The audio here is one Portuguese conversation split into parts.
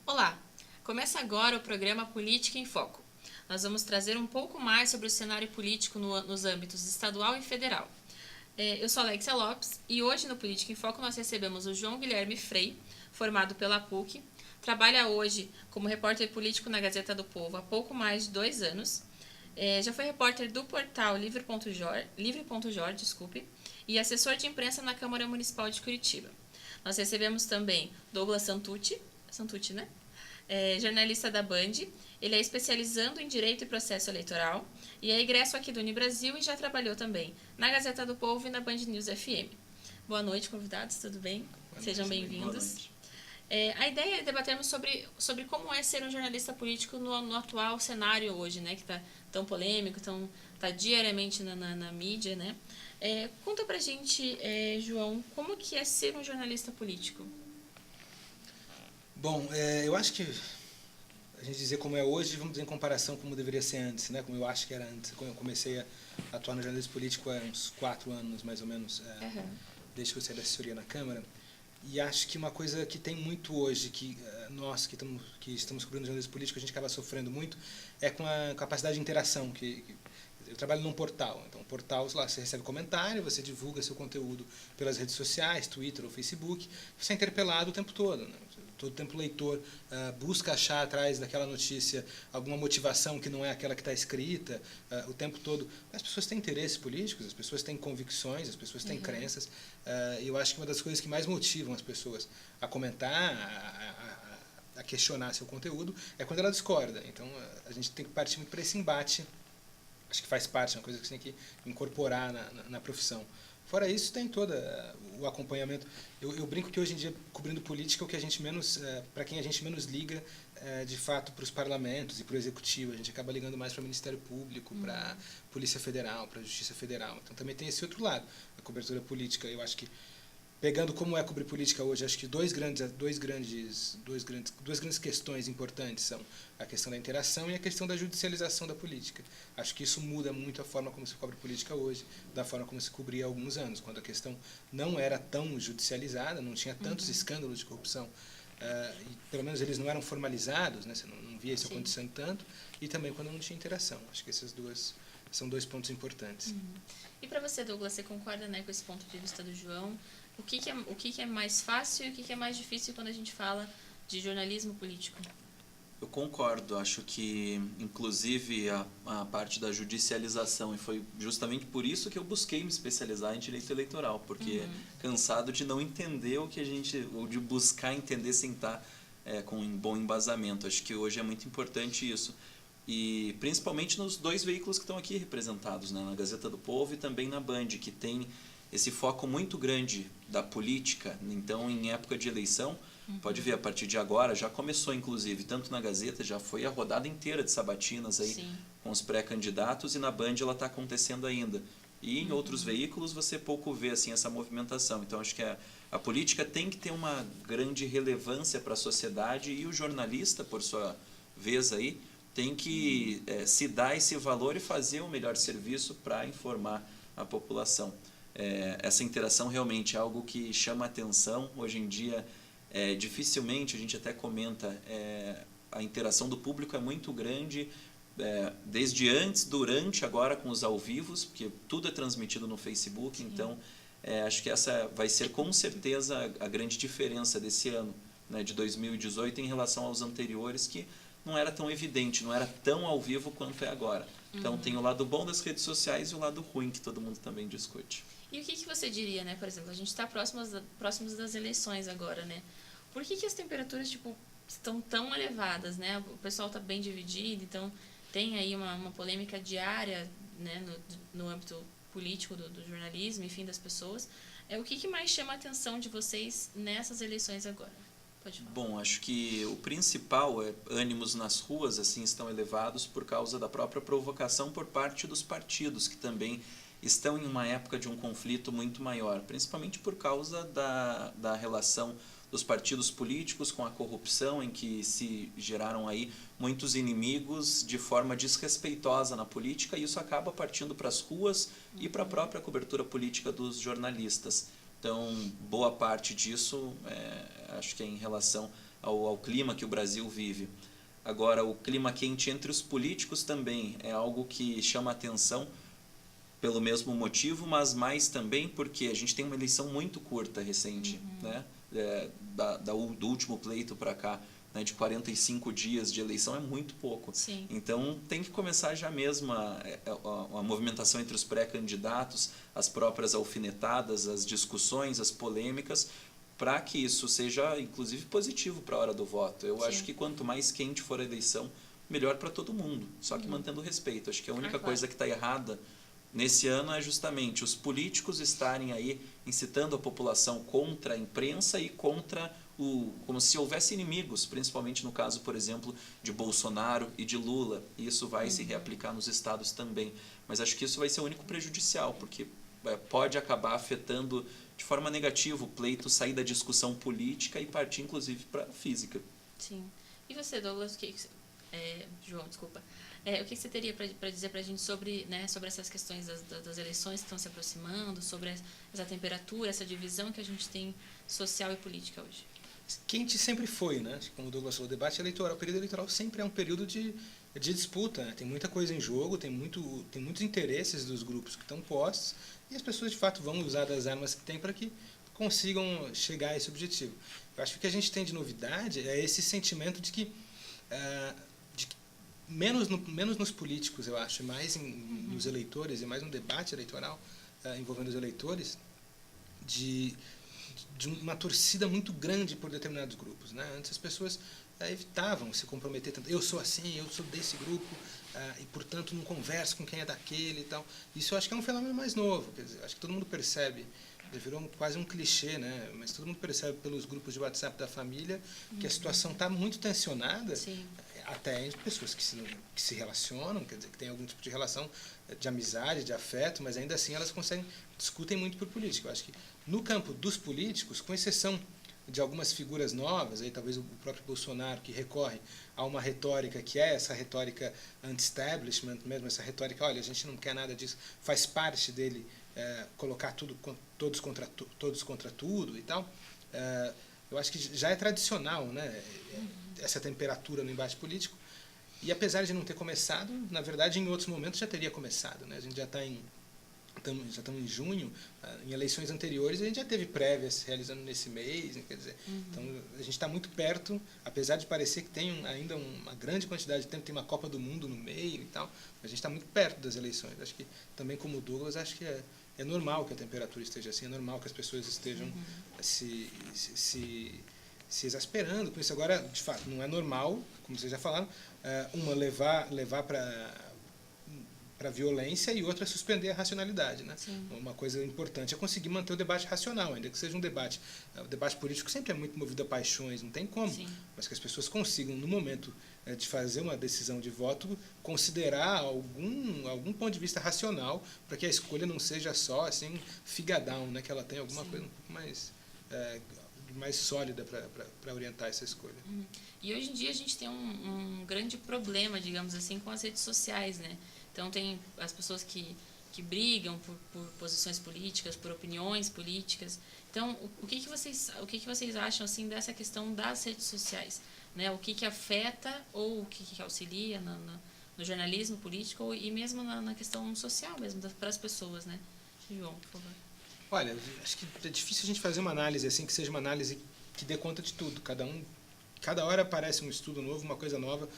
Olá! Começa agora o programa Política em Foco. Nós vamos trazer um pouco mais sobre o cenário político nos âmbitos estadual e federal. Eu sou Alexia Lopes e hoje no Política em Foco nós recebemos o João Guilherme Frei, formado pela PUC, trabalha hoje como repórter político na Gazeta do Povo há pouco mais de 2 anos, já foi repórter do portal Livre.jor, e assessor de imprensa na Câmara Municipal de Curitiba. Nós recebemos também Douglas Santucci, né? Jornalista da Band, ele é especializando em Direito e Processo Eleitoral e é egresso aqui do Unibrasil e já trabalhou também na Gazeta do Povo e na Band News FM. Boa noite, convidados, tudo bem? Sejam bem-vindos. A ideia é debatermos sobre como é ser um jornalista político no atual cenário hoje, né, que está tão polêmico, está diariamente na mídia, né? Conta pra gente, João, como que é ser um jornalista político? Bom, eu acho que a gente dizer como é hoje, vamos dizer em comparação com como deveria ser antes, né? Como eu acho que era antes, quando eu comecei a atuar no jornalismo político há uns 4 anos, mais ou menos, desde que eu saí da assessoria na Câmara. E acho que uma coisa que tem muito hoje, que nós que estamos cobrindo jornalismo político, a gente acaba sofrendo muito, é com a capacidade de interação. Eu trabalho num portal, então portal, lá você recebe comentário, você divulga seu conteúdo pelas redes sociais, Twitter ou Facebook, você é interpelado o tempo todo, né? Todo tempo o leitor busca achar atrás daquela notícia alguma motivação que não é aquela que está escrita, o tempo todo. As pessoas têm interesses políticos, as pessoas têm convicções, as pessoas têm crenças, e eu acho que uma das coisas que mais motivam as pessoas a comentar, a questionar seu conteúdo, é quando ela discorda. Então a gente tem que partir muito para esse embate. Acho que faz parte, é uma coisa que você tem que incorporar na profissão. Fora isso, tem todo o acompanhamento. Eu brinco que hoje em dia, cobrindo política, o que a gente menos, para quem a gente menos liga, de fato, para os parlamentos e para o executivo. A gente acaba ligando mais para o Ministério Público, para a Polícia Federal, para a Justiça Federal. Então também tem esse outro lado, a cobertura política. Eu acho que, pegando como é cobrir política hoje, acho que duas grandes questões importantes são a questão da interação e a questão da judicialização da política. Acho que isso muda muito a forma como se cobre política hoje, da forma como se cobria há alguns anos, quando a questão não era tão judicializada, não tinha tantos escândalos de corrupção, e pelo menos eles não eram formalizados, né, você não via isso acontecendo tanto, e também quando não tinha interação. Acho que essas duas são 2 pontos importantes. E para você, Douglas, você concorda, né, com esse ponto de vista do João? O que é mais fácil e o que é mais difícil quando a gente fala de jornalismo político? Eu concordo, acho que inclusive a parte da judicialização, e foi justamente por isso que eu busquei me especializar em direito eleitoral, porque cansado de não entender o que a gente, ou de buscar entender sem estar com um bom embasamento. Acho que hoje é muito importante isso. E principalmente nos 2 veículos que estão aqui representados, né, na Gazeta do Povo e também na Band, que tem esse foco muito grande da política. Então, em época de eleição, pode ver, a partir de agora, já começou inclusive, tanto na Gazeta, já foi a rodada inteira de sabatinas aí, com os pré-candidatos, e na Band ela está acontecendo ainda. E em outros veículos você pouco vê assim, essa movimentação. Então, acho que a política tem que ter uma grande relevância para a sociedade, e o jornalista, por sua vez aí, tem que se dar esse valor e fazer o melhor serviço para informar a população. Essa interação realmente é algo que chama atenção. Hoje em dia, dificilmente, a gente até comenta, a interação do público é muito grande, desde antes, durante, agora com os ao vivos, porque tudo é transmitido no Facebook. Então acho que essa vai ser com certeza a grande diferença desse ano, né, de 2018, em relação aos anteriores, que não era tão evidente, não era tão ao vivo quanto é agora. Então tem o lado bom das redes sociais e o lado ruim, que todo mundo também discute. E o que você diria, né? Por exemplo, a gente está próximos das eleições agora, né? Por que as temperaturas, tipo, estão tão elevadas, né? O pessoal está bem dividido, então tem aí uma polêmica diária, né, no âmbito político do jornalismo, enfim, das pessoas. O que mais chama a atenção de vocês nessas eleições agora? Pode falar. Bom, acho que o principal é ânimos nas ruas assim estão elevados por causa da própria provocação por parte dos partidos, que também estão em uma época de um conflito muito maior, principalmente por causa da relação dos partidos políticos com a corrupção, em que se geraram aí muitos inimigos de forma desrespeitosa na política, e isso acaba partindo para as ruas e para a própria cobertura política dos jornalistas. Então, boa parte disso, acho que é em relação ao clima que o Brasil vive. Agora, o clima quente entre os políticos também é algo que chama atenção pelo mesmo motivo, mas mais também porque a gente tem uma eleição muito curta recente, né? Do último pleito para cá, né? De 45 dias de eleição é muito pouco. Sim. Então tem que começar já mesmo a movimentação entre os pré-candidatos, as próprias alfinetadas, as discussões, as polêmicas, para que isso seja, inclusive, positivo para a hora do voto. Eu acho que quanto mais quente for a eleição, melhor para todo mundo, só que mantendo o respeito. Acho que a única coisa que está errada nesse ano é justamente os políticos estarem aí incitando a população contra a imprensa e contra como se houvesse inimigos, principalmente no caso, por exemplo, de Bolsonaro e de Lula. E isso vai se reaplicar nos estados também. Mas acho que isso vai ser o único prejudicial, porque pode acabar afetando de forma negativa o pleito, sair da discussão política e partir, inclusive, para a física. Sim. E você, Douglas, João, desculpa. O que você teria para dizer para a gente sobre, né, sobre essas questões das eleições que estão se aproximando, sobre essa temperatura, essa divisão que a gente tem social e política hoje? Quente sempre foi, né? Como o Douglas falou, o debate eleitoral, o período eleitoral sempre é um período de disputa, né? Tem muita coisa em jogo, tem muitos interesses dos grupos que estão postos e as pessoas de fato vão usar das armas que têm para que consigam chegar a esse objetivo. Eu acho que o que a gente tem de novidade é esse sentimento de que menos nos políticos, eu acho, mais nos eleitores e mais no debate eleitoral envolvendo os eleitores, de uma torcida muito grande por determinados grupos, né? Antes as pessoas evitavam se comprometer tanto. Eu sou assim, eu sou desse grupo e, portanto, não converso com quem é daquele e tal. Isso eu acho que é um fenômeno mais novo. Quer dizer, acho que todo mundo percebe, virou quase um clichê, né? Mas todo mundo percebe pelos grupos de WhatsApp da família que a situação está muito tensionada. Sim. Até entre pessoas que se relacionam, quer dizer, que tem algum tipo de relação de amizade, de afeto, mas ainda assim elas discutem muito por política. Eu acho que no campo dos políticos, com exceção de algumas figuras novas, aí talvez o próprio Bolsonaro, que recorre a uma retórica que é essa retórica anti-establishment, mesmo essa retórica, olha, a gente não quer nada disso, faz parte dele colocar todos contra tudo e tal. Eu acho que já é tradicional, né, essa temperatura no embate político, e apesar de não ter começado, na verdade, em outros momentos já teria começado, né? A gente já estamos em junho, em eleições anteriores a gente já teve prévias realizando nesse mês, quer dizer, então a gente está muito perto, apesar de parecer que tem ainda uma grande quantidade de tempo, tem uma Copa do Mundo no meio e tal, a gente está muito perto das eleições. Acho que também, como o Douglas, acho que é normal que a temperatura esteja assim, é normal que as pessoas estejam se exasperando com isso. Agora, de fato, não é normal, como vocês já falaram, uma levar para a violência e outra suspender a racionalidade, né? Uma coisa importante é conseguir manter o debate racional, ainda que seja um debate. O debate político sempre é muito movido a paixões, não tem como, mas que as pessoas consigam, no momento de fazer uma decisão de voto, considerar algum ponto de vista racional para que a escolha não seja só assim figadão, né? Que ela tenha alguma coisa um pouco mais sólida para orientar essa escolha. E hoje em dia a gente tem um grande problema, digamos assim, com as redes sociais, né? Então tem as pessoas que brigam por posições políticas, por opiniões políticas. Então, o que vocês acham assim dessa questão das redes sociais, né? O que afeta ou o que auxilia no jornalismo político e mesmo na questão social mesmo para as pessoas, né? João, por favor. Olha, acho que é difícil a gente fazer uma análise assim que seja uma análise que dê conta de tudo. Cada hora aparece um estudo novo, uma coisa nova,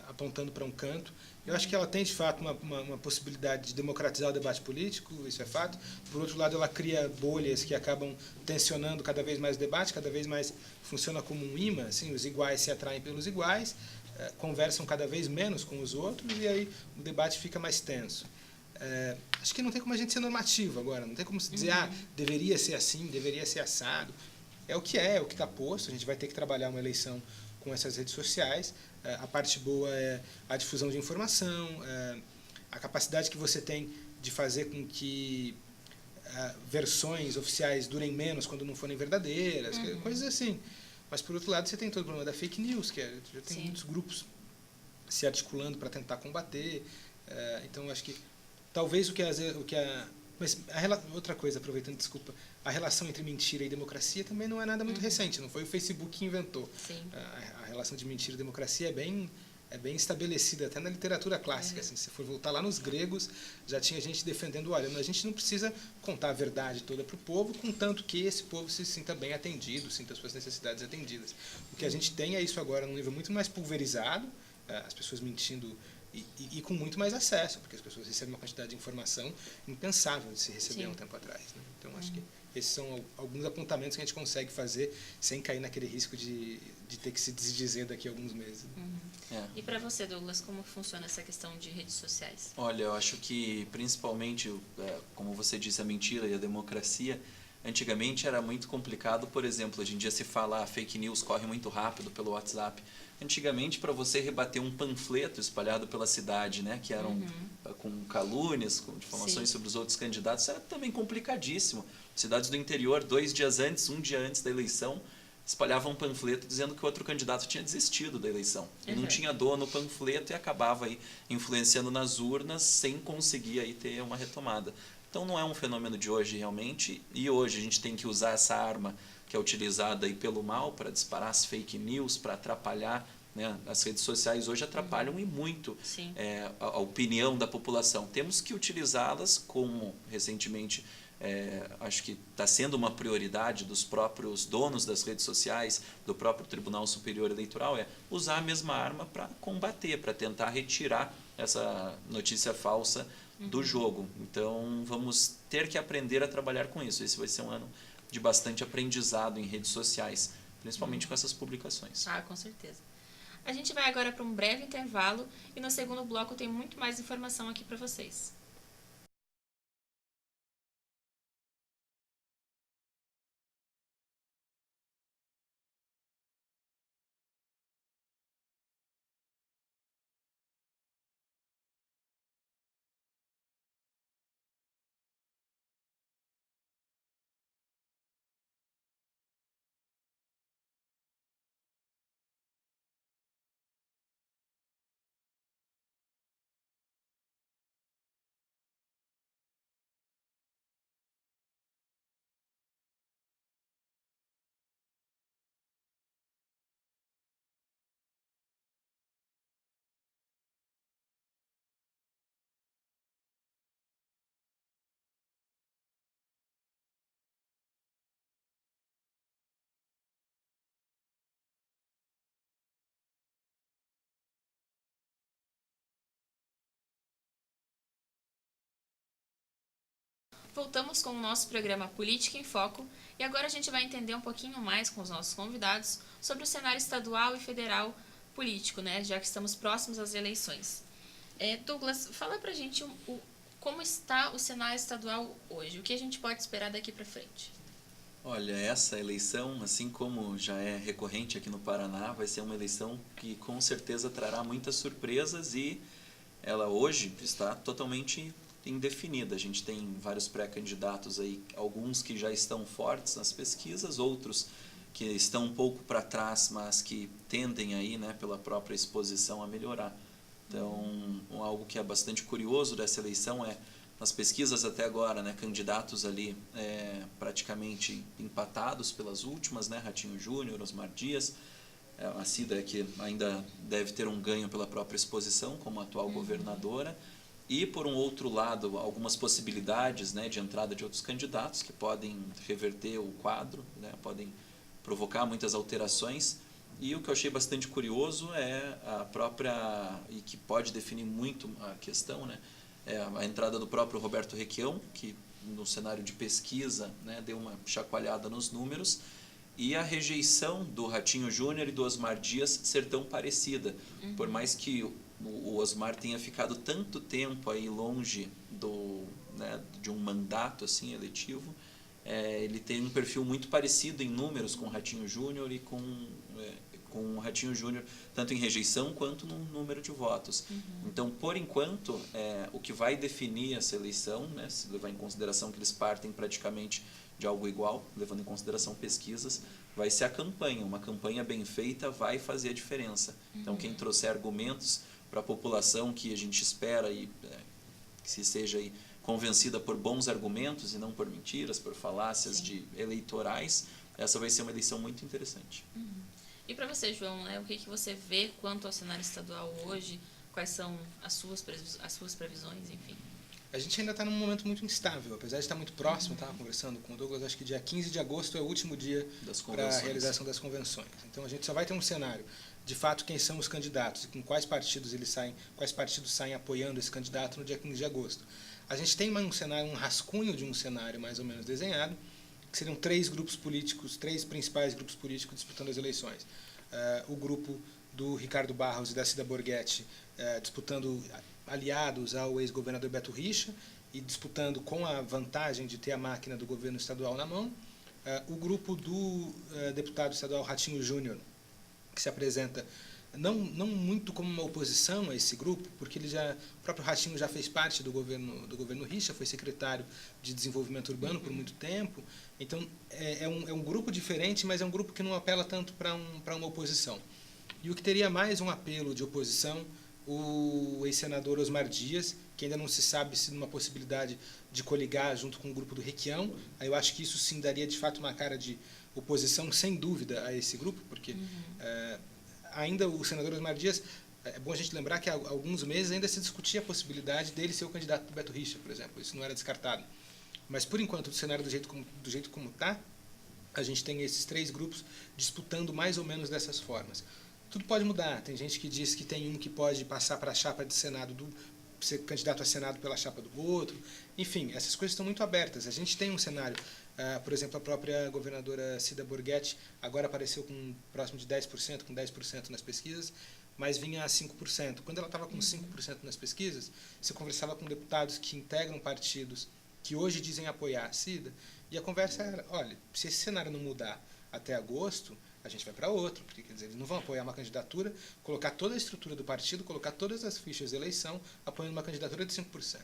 apontando para um canto. Eu acho que ela tem, de fato, uma possibilidade de democratizar o debate político, isso é fato. Por outro lado, ela cria bolhas que acabam tensionando cada vez mais o debate, cada vez mais funciona como um imã, assim, os iguais se atraem pelos iguais, conversam cada vez menos com os outros e aí o debate fica mais tenso. Acho que não tem como a gente ser normativo agora, não tem como se dizer, deveria ser assim, deveria ser assado. É o que está posto, a gente vai ter que trabalhar uma eleição com essas redes sociais. A parte boa é a difusão de informação, a capacidade que você tem de fazer com que versões oficiais durem menos quando não forem verdadeiras, coisas assim. Mas, por outro lado, você tem todo o problema da fake news, que já tem muitos grupos se articulando para tentar combater. Então, acho que talvez o que Mas outra coisa, aproveitando, desculpa, a relação entre mentira e democracia também não é nada muito recente, não foi o Facebook que inventou. Sim. A relação de mentira e democracia é bem estabelecida, até na literatura clássica. Assim, se for voltar lá nos gregos, já tinha gente defendendo, olha, a gente não precisa contar a verdade toda para o povo, contanto que esse povo se sinta bem atendido, sinta suas necessidades atendidas. O que a gente tem é isso agora num nível muito mais pulverizado, as pessoas mentindo e com muito mais acesso, porque as pessoas recebem uma quantidade de informação impensável de se receber um tempo atrás. Né? Então, acho que esses são alguns apontamentos que a gente consegue fazer sem cair naquele risco de ter que se desdizer daqui a alguns meses. E para você, Douglas, como funciona essa questão de redes sociais? Olha, eu acho que principalmente, como você disse, a mentira e a democracia, antigamente era muito complicado. Por exemplo, hoje em dia se fala fake news corre muito rápido pelo WhatsApp. Antigamente, para você rebater um panfleto espalhado pela cidade, né, que eram com calúnias, com difamações sobre os outros candidatos, era também complicadíssimo. Cidades do interior, 2 dias antes, 1 dia antes da eleição, espalhavam um panfleto dizendo que o outro candidato tinha desistido da eleição. E não tinha dono no panfleto e acabava aí influenciando nas urnas sem conseguir aí ter uma retomada. Então não é um fenômeno de hoje realmente, e hoje a gente tem que usar essa arma que é utilizada aí pelo mal para disparar as fake news, para atrapalhar, né? As redes sociais hoje atrapalham e muito a opinião da população. Temos que utilizá-las como recentemente acho que está sendo uma prioridade dos próprios donos das redes sociais, do próprio Tribunal Superior Eleitoral, usar a mesma arma para combater, para tentar retirar essa notícia falsa do jogo. Então vamos ter que aprender a trabalhar com isso. Esse vai ser um ano de bastante aprendizado em redes sociais, principalmente com essas publicações. Com certeza. A gente vai agora para um breve intervalo e no segundo bloco tem muito mais informação aqui para vocês. Voltamos com o nosso programa Política em Foco e agora a gente vai entender um pouquinho mais com os nossos convidados sobre o cenário estadual e federal político, né, já que estamos próximos às eleições. Douglas, fala pra gente como está o cenário estadual hoje, o que a gente pode esperar daqui para frente? Olha, essa eleição, assim como já é recorrente aqui no Paraná, vai ser uma eleição que com certeza trará muitas surpresas e ela hoje está totalmente indefinida. A gente tem vários pré-candidatos aí, alguns que já estão fortes nas pesquisas, outros que estão um pouco para trás, mas que tendem aí, né, pela própria exposição a melhorar. Então, algo que é bastante curioso dessa eleição é, nas pesquisas até agora, né, candidatos ali praticamente empatados pelas últimas, né, Ratinho Júnior, Osmar Dias, a Cida que ainda deve ter um ganho pela própria exposição como atual governadora, e por um outro lado algumas possibilidades, né, de entrada de outros candidatos que podem reverter o quadro, né, podem provocar muitas alterações. E o que eu achei bastante curioso é a própria, e que pode definir muito a questão, né, é a entrada do próprio Roberto Requião, que no cenário de pesquisa, né, deu uma chacoalhada nos números, e a rejeição do Ratinho Júnior e do Osmar Dias ser tão parecida. Por mais que o Osmar tenha ficado tanto tempo aí longe de um mandato assim, eletivo, ele tem um perfil muito parecido em números com o Ratinho Júnior e com o Ratinho Júnior, tanto em rejeição quanto no número de votos. Então, por enquanto, o que vai definir essa eleição, né, se levar em consideração que eles partem praticamente de algo igual, levando em consideração pesquisas, vai ser a campanha. Uma campanha bem feita vai fazer a diferença. Então, quem trouxer argumentos para a população que a gente espera e que se seja aí convencida por bons argumentos e não por mentiras, por falácias eleitorais, essa vai ser uma eleição muito interessante. E para você, João, né, o que você vê quanto ao cenário estadual hoje? Quais são as suas previsões, enfim? A gente ainda está num momento muito instável, apesar de estar muito próximo, estava conversando com o Douglas, acho que dia 15 de agosto é o último dia para a realização das convenções. Então a gente só vai ter um cenário, de fato, quem são os candidatos e com quais partidos eles saem, quais partidos saem apoiando esse candidato no dia 15 de agosto. A gente tem um cenário, um rascunho de um cenário mais ou menos desenhado, que seriam três principais grupos políticos disputando as eleições. O grupo do Ricardo Barros e da Cida Borghetti disputando aliados ao ex-governador Beto Richa e disputando com a vantagem de ter a máquina do governo estadual na mão. O grupo do deputado estadual Ratinho Júnior, que se apresenta não muito como uma oposição a esse grupo, porque o próprio Ratinho já fez parte do governo Richa, foi secretário de Desenvolvimento Urbano por muito tempo. Então, é um grupo diferente, mas é um grupo que não apela tanto para uma oposição. E o que teria mais um apelo de oposição, o ex-senador Osmar Dias, que ainda não se sabe se numa possibilidade de coligar junto com o grupo do Requião. Aí eu acho que isso sim daria de fato uma cara de oposição, sem dúvida, a esse grupo, porque ainda o senador Osmar Dias, é bom a gente lembrar que há alguns meses ainda se discutia a possibilidade dele ser o candidato do Beto Richa, por exemplo, isso não era descartado. Mas, por enquanto, o cenário do jeito como está, a gente tem esses três grupos disputando mais ou menos dessas formas. Tudo pode mudar. Tem gente que diz que tem um que pode passar para a chapa de Senado, ser candidato a Senado pela chapa do outro. Enfim, essas coisas estão muito abertas. A gente tem um cenário, por exemplo, a própria governadora Cida Borghetti agora apareceu com próximo de 10%, com 10% nas pesquisas, mas vinha a 5%. Quando ela estava com 5% nas pesquisas, você conversava com deputados que integram partidos que hoje dizem apoiar a Cida, e a conversa era, olha, se esse cenário não mudar até agosto, a gente vai para outro, porque quer dizer, eles não vão apoiar uma candidatura, colocar toda a estrutura do partido, colocar todas as fichas de eleição, apoiando uma candidatura de 5%.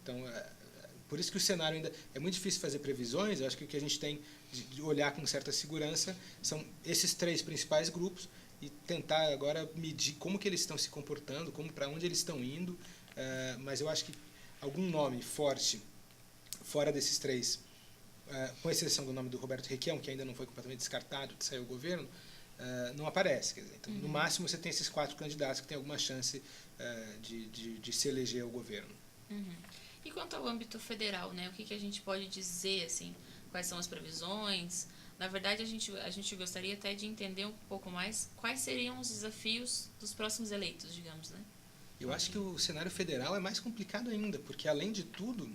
Então, por isso que o cenário ainda é muito difícil fazer previsões. Eu acho que o que a gente tem de olhar com certa segurança são esses três principais grupos e tentar agora medir como que eles estão se comportando, para onde eles estão indo, mas eu acho que algum nome forte fora desses três, com exceção do nome do Roberto Requião, que ainda não foi completamente descartado de sair o governo, não aparece. Quer dizer, então, no máximo, você tem esses 4 candidatos que têm alguma chance de se eleger ao governo. E quanto ao âmbito federal, né, o que a gente pode dizer, assim, quais são as previsões? Na verdade, a gente gostaria até de entender um pouco mais quais seriam os desafios dos próximos eleitos, digamos, né? Eu acho que o cenário federal é mais complicado ainda, porque, além de tudo,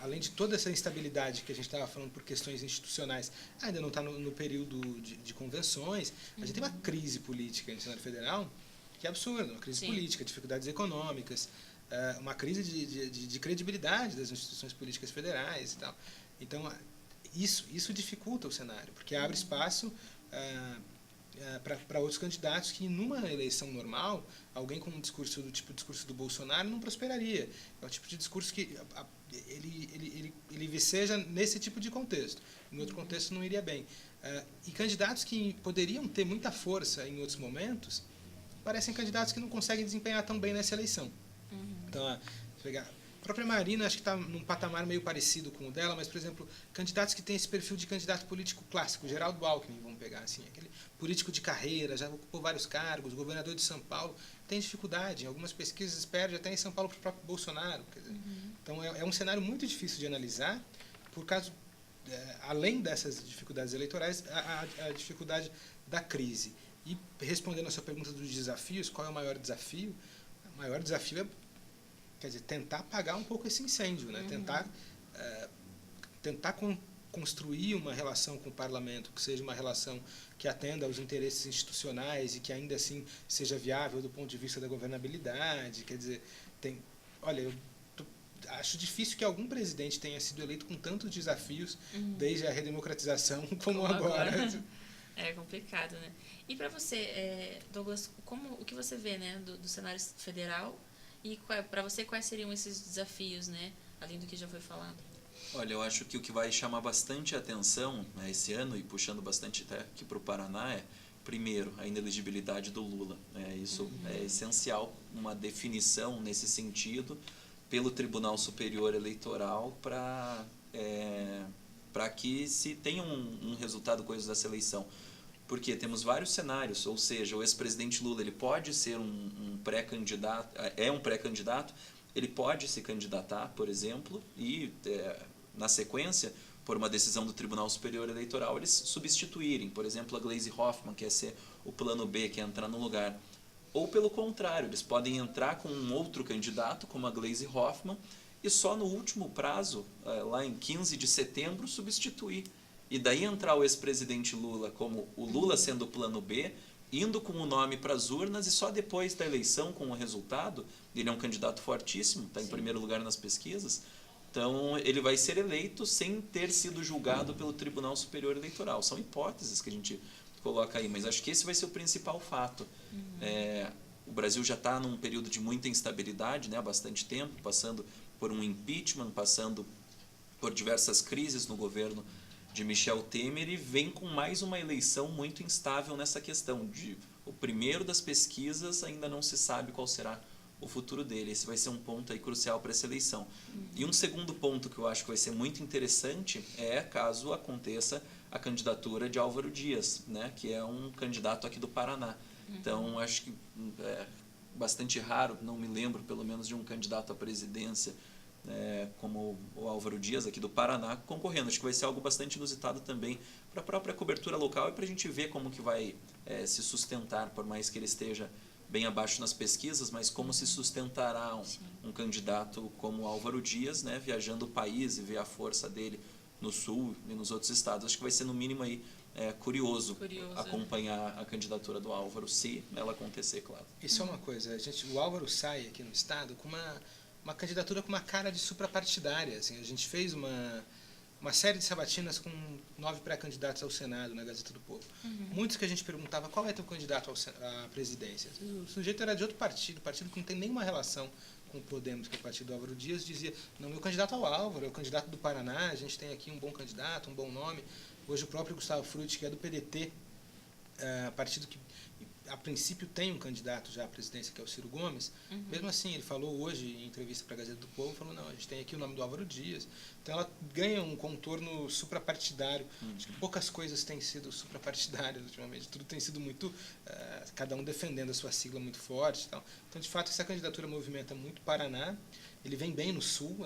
além de toda essa instabilidade que a gente estava falando por questões institucionais, ainda não está no período de convenções, a gente tem uma crise política no cenário federal que é absurda, uma crise política, dificuldades econômicas, uma crise de credibilidade das instituições políticas federais e tal. Então, isso dificulta o cenário, porque abre espaço para outros candidatos que, numa eleição normal, alguém com um discurso do tipo discurso do Bolsonaro não prosperaria. É o tipo de discurso que ele viceja nesse tipo de contexto. Em outro contexto não iria bem. E candidatos que poderiam ter muita força em outros momentos, parecem candidatos que não conseguem desempenhar tão bem nessa eleição. Então, pegar a própria Marina, acho que está num patamar meio parecido com o dela, mas, por exemplo, candidatos que têm esse perfil de candidato político clássico, Geraldo Alckmin, vamos pegar assim, aquele político de carreira, já ocupou vários cargos, governador de São Paulo, tem dificuldade, em algumas pesquisas perde até em São Paulo para o próprio Bolsonaro. Quer dizer, então, é um cenário muito difícil de analisar, por causa, além dessas dificuldades eleitorais, a dificuldade da crise. E, respondendo a sua pergunta dos desafios, qual é o maior desafio? O maior desafio é, quer dizer, tentar apagar um pouco esse incêndio, né? Tentar construir uma relação com o parlamento que seja uma relação que atenda aos interesses institucionais e que ainda assim seja viável do ponto de vista da governabilidade. Quer dizer, eu acho difícil que algum presidente tenha sido eleito com tantos desafios desde a redemocratização como agora. É complicado, né? E para você, Douglas, o que você vê, né, do cenário federal? E para você, quais seriam esses desafios, né, além do que já foi falado? Olha, eu acho que o que vai chamar bastante atenção, né, esse ano, e puxando bastante até aqui para o Paraná, primeiro, a inelegibilidade do Lula. Isso é essencial, uma definição nesse sentido, pelo Tribunal Superior Eleitoral para que se tenha um resultado coisa dessa eleição. Porque temos vários cenários, ou seja, o ex-presidente Lula ele pode ser um pré-candidato, um pré-candidato, ele pode se candidatar, por exemplo, e na sequência, por uma decisão do Tribunal Superior Eleitoral, eles substituírem, por exemplo, a Gleisi Hoffmann, que é ser o plano B, que é entrar no lugar. Ou pelo contrário, eles podem entrar com um outro candidato, como a Gleisi Hoffmann, e só no último prazo, lá em 15 de setembro, substituir. E daí entrar o ex-presidente Lula como o Lula sendo o plano B, indo com o nome para as urnas e só depois da eleição, com o resultado, ele é um candidato fortíssimo, está em primeiro lugar nas pesquisas, então ele vai ser eleito sem ter sido julgado pelo Tribunal Superior Eleitoral. São hipóteses que a gente coloca aí, mas acho que esse vai ser o principal fato. O Brasil já está num período de muita instabilidade, né, há bastante tempo, passando por um impeachment, passando por diversas crises no governo de Michel Temer, e vem com mais uma eleição muito instável nessa questão. O primeiro das pesquisas ainda não se sabe qual será o futuro dele. Esse vai ser um ponto aí crucial para essa eleição. E um segundo ponto que eu acho que vai ser muito interessante é caso aconteça a candidatura de Álvaro Dias, né, que é um candidato aqui do Paraná. Então, acho que é bastante raro, não me lembro pelo menos de um candidato à presidência como o Álvaro Dias, aqui do Paraná, concorrendo. Acho que vai ser algo bastante inusitado também para a própria cobertura local e para a gente ver como que vai se sustentar, por mais que ele esteja bem abaixo nas pesquisas, mas como se sustentará um candidato como Álvaro Dias, né, viajando o país e ver a força dele no Sul e nos outros estados. Acho que vai ser, no mínimo, aí, curioso acompanhar a candidatura do Álvaro, se ela acontecer, claro. Isso é uma coisa, o Álvaro sai aqui no estado com uma candidatura com uma cara de suprapartidária. Assim, a gente fez uma série de sabatinas com 9 pré-candidatos ao Senado, na Gazeta do Povo. Muitos que a gente perguntava qual é teu candidato à presidência. O sujeito era de outro partido que não tem nenhuma relação com o Podemos, que é o partido do Álvaro Dias, dizia, não, meu candidato é o Álvaro, é o candidato do Paraná, a gente tem aqui um bom candidato, um bom nome. Hoje o próprio Gustavo Frutti, que é do PDT, partido que a princípio tem um candidato já à presidência, que é o Ciro Gomes. Mesmo assim, ele falou hoje em entrevista para a Gazeta do Povo, falou, não, a gente tem aqui o nome do Álvaro Dias. Então ela ganha um contorno suprapartidário. Acho que poucas coisas têm sido suprapartidárias ultimamente, tudo tem sido muito, cada um defendendo a sua sigla muito forte. Então, de fato, essa candidatura movimenta muito Paraná. Ele vem bem no Sul,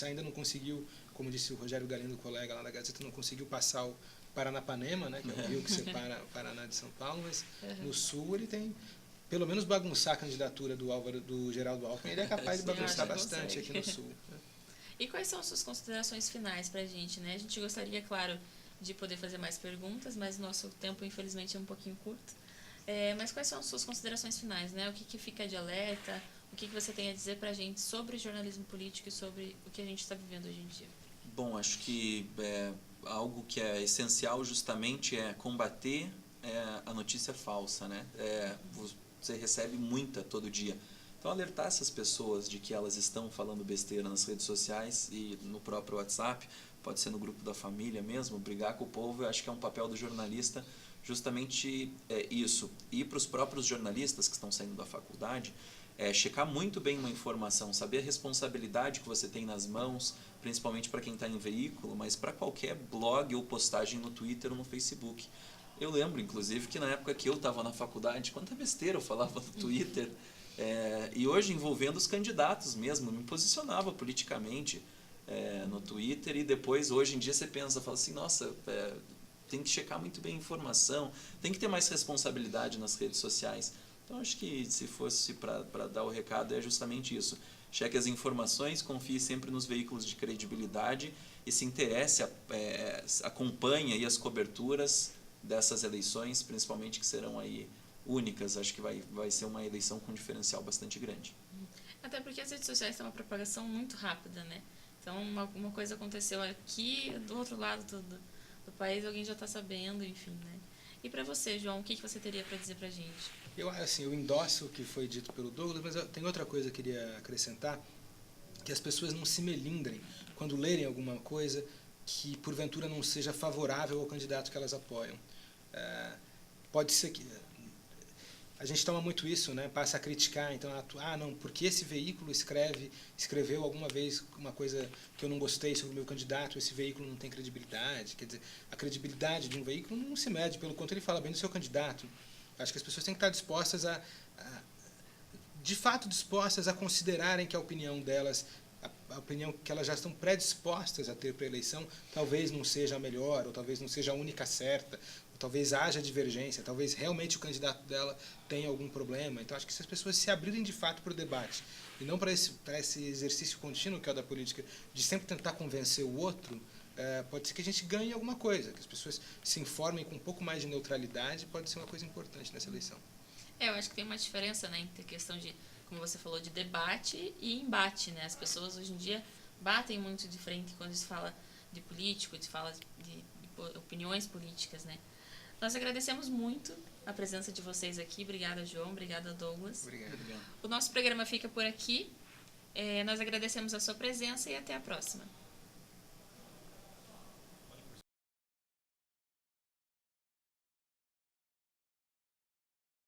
ainda não conseguiu, como disse o Rogério Galindo, colega lá da Gazeta, não conseguiu passar o Paranapanema, né, que é o rio que separa o Paraná de São Paulo, mas no Sul ele tem, pelo menos, bagunçar a candidatura do Geraldo Alckmin, ele é capaz de bagunçar bastante aqui no Sul. E quais são as suas considerações finais para a gente, né? A gente gostaria, claro, de poder fazer mais perguntas, mas o nosso tempo, infelizmente, é um pouquinho curto. Mas quais são as suas considerações finais, né? O que fica de alerta? O que você tem a dizer para a gente sobre jornalismo político e sobre o que a gente está vivendo hoje em dia? Bom, acho que algo que é essencial justamente é combater a notícia falsa, né? Você recebe muita todo dia. Então, alertar essas pessoas de que elas estão falando besteira nas redes sociais e no próprio WhatsApp, pode ser no grupo da família mesmo, brigar com o povo, eu acho que é um papel do jornalista justamente isso. E para os próprios jornalistas que estão saindo da faculdade, checar muito bem uma informação, saber a responsabilidade que você tem nas mãos, principalmente para quem está em veículo, mas para qualquer blog ou postagem no Twitter ou no Facebook. Eu lembro, inclusive, que na época que eu estava na faculdade, quanta besteira eu falava no Twitter, e hoje envolvendo os candidatos mesmo, me posicionava politicamente no Twitter, e depois, hoje em dia, você pensa, fala assim, nossa, tem que checar muito bem a informação, tem que ter mais responsabilidade nas redes sociais. Então, acho que se fosse para dar o recado, é justamente isso. Cheque as informações, confie sempre nos veículos de credibilidade e se interesse, acompanhe aí as coberturas dessas eleições, principalmente que serão aí únicas. Acho que vai ser uma eleição com um diferencial bastante grande. Até porque as redes sociais têm uma propagação muito rápida, né? Então, uma coisa aconteceu aqui, do outro lado do país, alguém já está sabendo, enfim, né? E para você, João, o que você teria para dizer para a gente? Eu endosso o que foi dito pelo Douglas, mas tem outra coisa que eu queria acrescentar, que as pessoas não se melindrem quando lerem alguma coisa que, porventura, não seja favorável ao candidato que elas apoiam. Pode ser que... a gente toma muito isso, né? Passa a criticar, então, não, porque esse veículo escreveu alguma vez uma coisa que eu não gostei sobre o meu candidato, esse veículo não tem credibilidade. Quer dizer, a credibilidade de um veículo não se mede pelo quanto ele fala bem do seu candidato. Acho que as pessoas têm que estar dispostas de fato dispostas a considerarem que a opinião delas, a opinião que elas já estão predispostas a ter para a eleição, talvez não seja a melhor, ou talvez não seja a única certa, ou talvez haja divergência, talvez realmente o candidato dela tenha algum problema. Então, acho que se as pessoas se abrirem de fato para o debate, e não para esse exercício contínuo que é o da política, de sempre tentar convencer o outro, pode ser que a gente ganhe alguma coisa, que as pessoas se informem com um pouco mais de neutralidade, pode ser uma coisa importante nessa eleição. Eu acho que tem uma diferença, né, entre a questão de, como você falou, de debate e embate, né? As pessoas hoje em dia batem muito de frente quando se fala de político, se fala de opiniões políticas, né? Nós agradecemos muito a presença de vocês aqui. Obrigada, João. Obrigada, Douglas. Obrigado. O nosso programa fica por aqui. Nós agradecemos a sua presença e até a próxima.